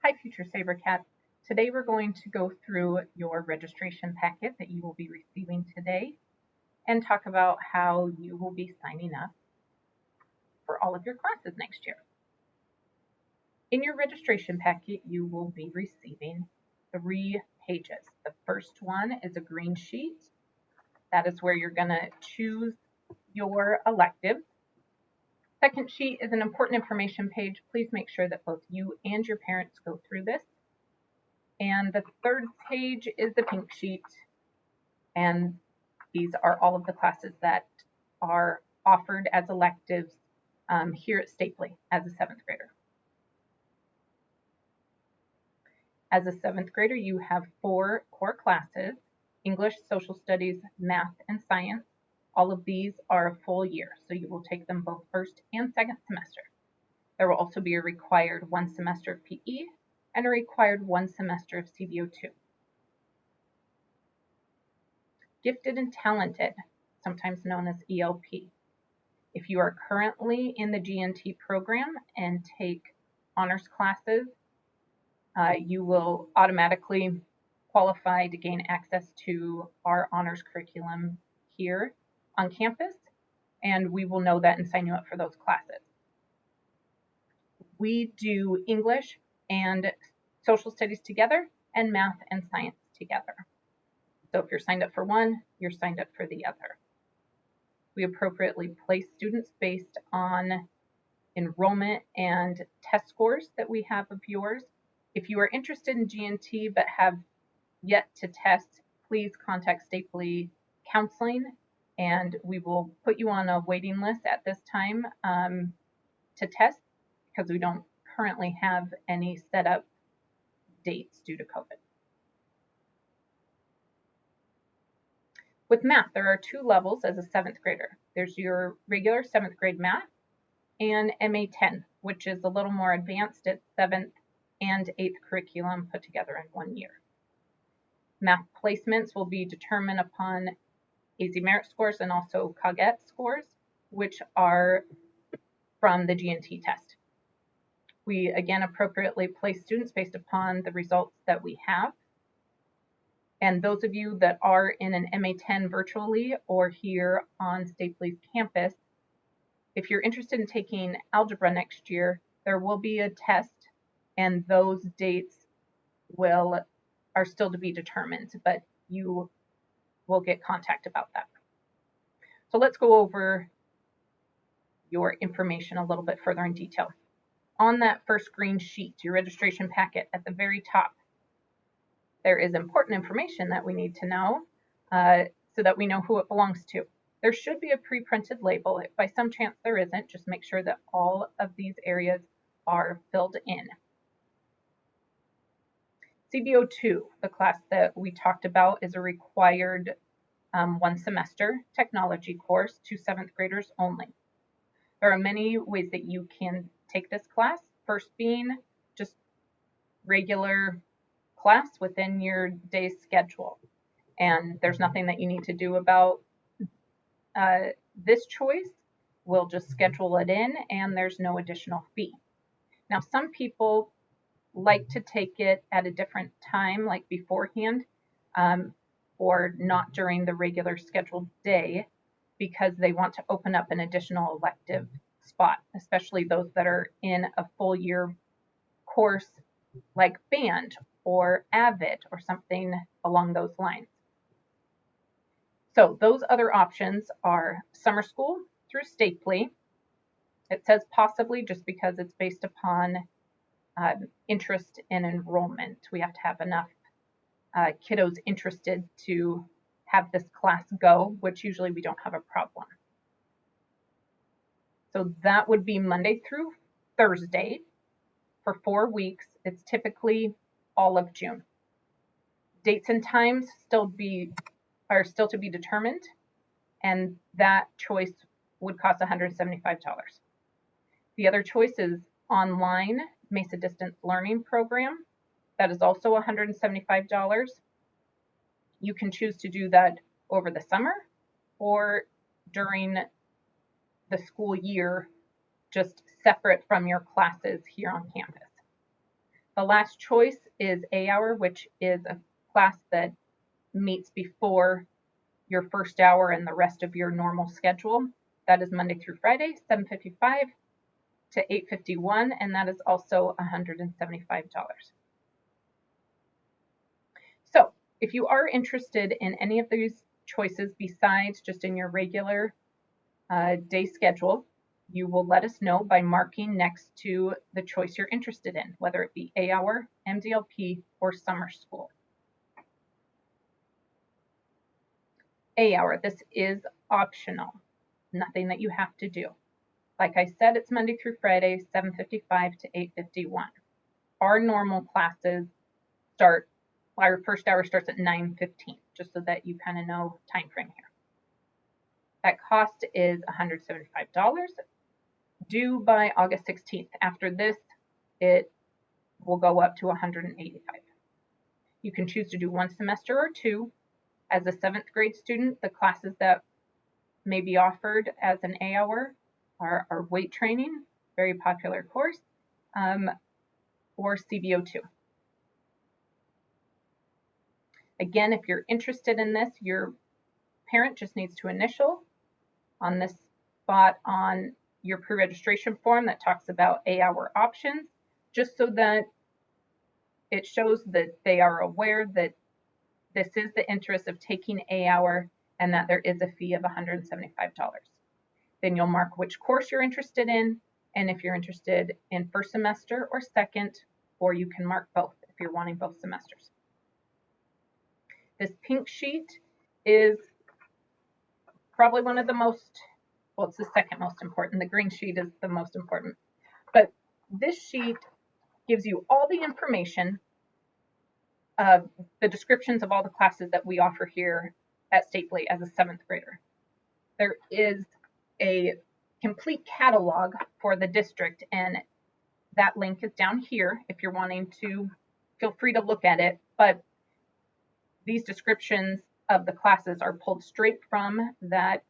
Hi, Future Saber Cat. Today we're going to go through your registration packet that you will be receiving today and talk about how you will be signing up for all of your classes next year. In your registration packet, you will be receiving 3 pages. The first one is a green sheet. That is where you're going to choose your elective. Second sheet is an important information page. Please make sure that both you and your parents go through this. And the third page is the pink sheet, and these are all of the classes that are offered as electives here at Stapley as a 7th grader. As a 7th grader, you have 4 core classes: English, Social Studies, Math, and Science. All of these are a full year, so you will take them both first and second semester. There will also be a required 1 semester of PE and a required 1 semester of CBO2. Gifted and Talented, sometimes known as ELP. If you are currently in the GNT program and take honors classes, you will automatically qualify to gain access to our honors curriculum here on campus, and we will know that and sign you up for those classes. We do English and Social Studies together and Math and Science together. So if you're signed up for one, you're signed up for the other. We appropriately place students based on enrollment and test scores that we have of yours. If you are interested in GNT but have yet to test, please contact Stapley Counseling, and we will put you on a waiting list at this time to test, because we don't currently have any set up dates due to COVID. With math, there are 2 levels as a 7th grader. There's your regular 7th grade math and MA10, which is a little more advanced. It's 7th and 8th curriculum put together in 1 year. Math placements will be determined upon AZ Merit scores and also COGET scores, which are from the GNT test. We again appropriately place students based upon the results that we have. And those of you that are in an MA10 virtually or here on Stapley's campus, if you're interested in taking algebra next year, there will be a test, and those dates are still to be determined, but you will get contact about that. So let's go over your information a little bit further in detail. On that first green sheet, your registration packet, at the very top, there is important information that we need to know so that we know who it belongs to. There should be a pre-printed label. If by some chance there isn't, just make sure that all of these areas are filled in. CBO2, the class that we talked about, is a required 1 semester technology course to 7th graders only. There are many ways that you can take this class. First being just regular class within your day's schedule. And there's nothing that you need to do about this choice. We'll just schedule it in, and there's no additional fee. Now, some people like to take it at a different time, like beforehand, or not during the regular scheduled day, because they want to open up an additional elective spot, especially those that are in a full year course like band or AVID or something along those lines. So those other options are summer school through Stapley. It says possibly just because it's based upon interest in enrollment. We have to have enough kiddos interested to have this class go, which usually we don't have a problem. So that would be Monday through Thursday for 4 weeks. It's typically all of June. Dates and times are still to be determined, and that choice would cost $175. The other choice is online Mesa Distance Learning Program. That is also $175. You can choose to do that over the summer or during the school year, just separate from your classes here on campus. The last choice is A hour, which is a class that meets before your first hour and the rest of your normal schedule. That is Monday through Friday, 7:55 to 8:51, and that is also $175. So if you are interested in any of these choices besides just in your regular day schedule, you will let us know by marking next to the choice you're interested in, whether it be A hour, MDLP, or summer school. A hour, this is optional, nothing that you have to do. Like I said, it's Monday through Friday, 7:55 to 8:51. Our normal classes start, our first hour starts at 9:15, just so that you kind of know time frame here. That cost is $175, due by August 16th. After this, it will go up to $185. You can choose to do one semester or two. As a 7th grade student, the classes that may be offered as an A hour are weight training, very popular course, or CBO2. Again, if you're interested in this, your parent just needs to initial on this spot on your pre-registration form that talks about A hour options, just so that it shows that they are aware that this is the interest of taking A hour and that there is a fee of $175. Then you'll mark which course you're interested in, and if you're interested in first semester or second, or you can mark both if you're wanting both semesters. This pink sheet is probably one of the most, well, it's the second most important. The green sheet is the most important. But this sheet gives you all the information of the descriptions of all the classes that we offer here at Stapley as a 7th grader. There is a complete catalog for the district, and that link is down here if you're wanting to. Feel free to look at it, but these descriptions of the classes are pulled straight from that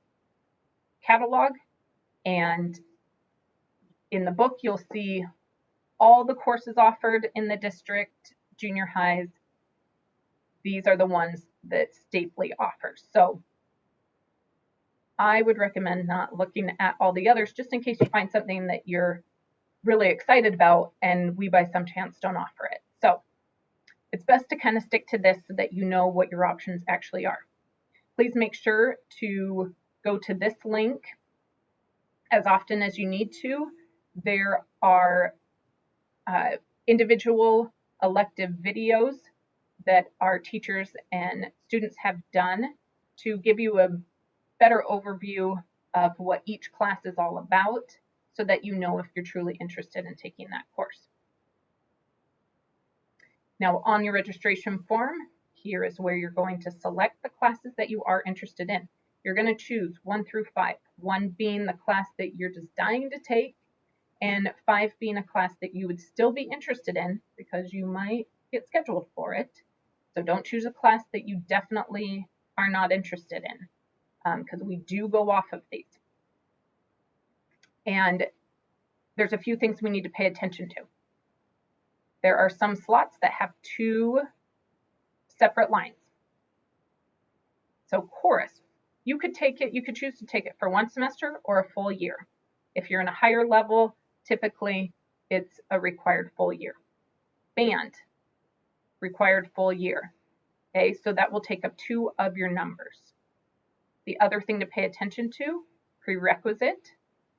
catalog, and in the book you'll see all the courses offered in the district, junior highs. These are the ones that Stapley offers. So I would recommend not looking at all the others, just in case you find something that you're really excited about and we by some chance don't offer it. So it's best to kind of stick to this so that you know what your options actually are. Please make sure to go to this link as often as you need to. There are individual elective videos that our teachers and students have done to give you a better overview of what each class is all about, so that you know if you're truly interested in taking that course. Now, on your registration form, here is where you're going to select the classes that you are interested in. You're going to choose 1 through 5, 1 being the class that you're just dying to take, and 5 being a class that you would still be interested in because you might get scheduled for it. So don't choose a class that you definitely are not interested in, because we do go off of these. And there's a few things we need to pay attention to. There are some slots that have 2 separate lines. So chorus, you could choose to take it for 1 semester or a full year. If you're in a higher level, typically it's a required full year. Band, required full year. Okay, so that will take up 2 of your numbers. The other thing to pay attention to, prerequisite.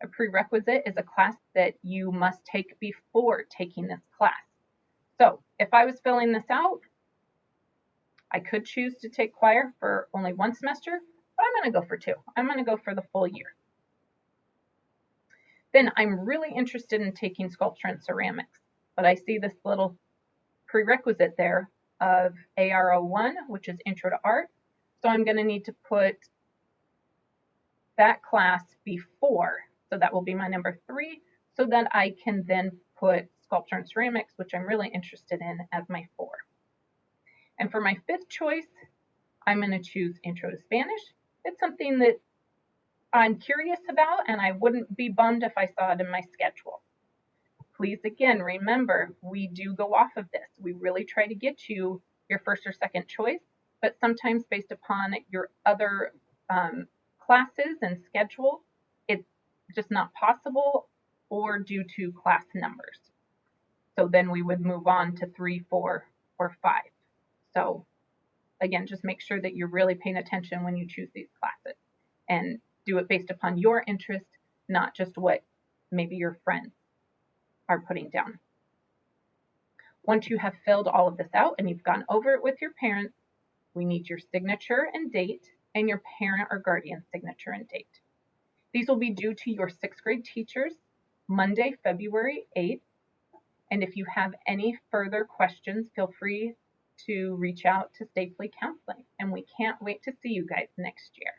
A prerequisite is a class that you must take before taking this class. So if I was filling this out, I could choose to take choir for only 1 semester, but I'm going to go for 2. I'm going to go for the full year. Then I'm really interested in taking sculpture and ceramics, but I see this little prerequisite there of AR01, which is Intro to Art. So I'm going to need to put that class before, so that will be my number 3, so that I can then put sculpture and ceramics, which I'm really interested in, as my 4. And for my 5th choice, I'm going to choose Intro to Spanish. It's something that I'm curious about, and I wouldn't be bummed if I saw it in my schedule. Please, again, remember, we do go off of this. We really try to get you your first or second choice, but sometimes based upon your other classes and schedule, it's just not possible or due to class numbers. So then we would move on to 3, 4, or 5. So again, just make sure that you're really paying attention when you choose these classes and do it based upon your interest, not just what maybe your friends are putting down. Once you have filled all of this out and you've gone over it with your parents, we need your signature and date and your parent or guardian signature and date. These will be due to your 6th grade teachers Monday, February 8th. And if you have any further questions, feel free to reach out to Stapley Counseling. And we can't wait to see you guys next year.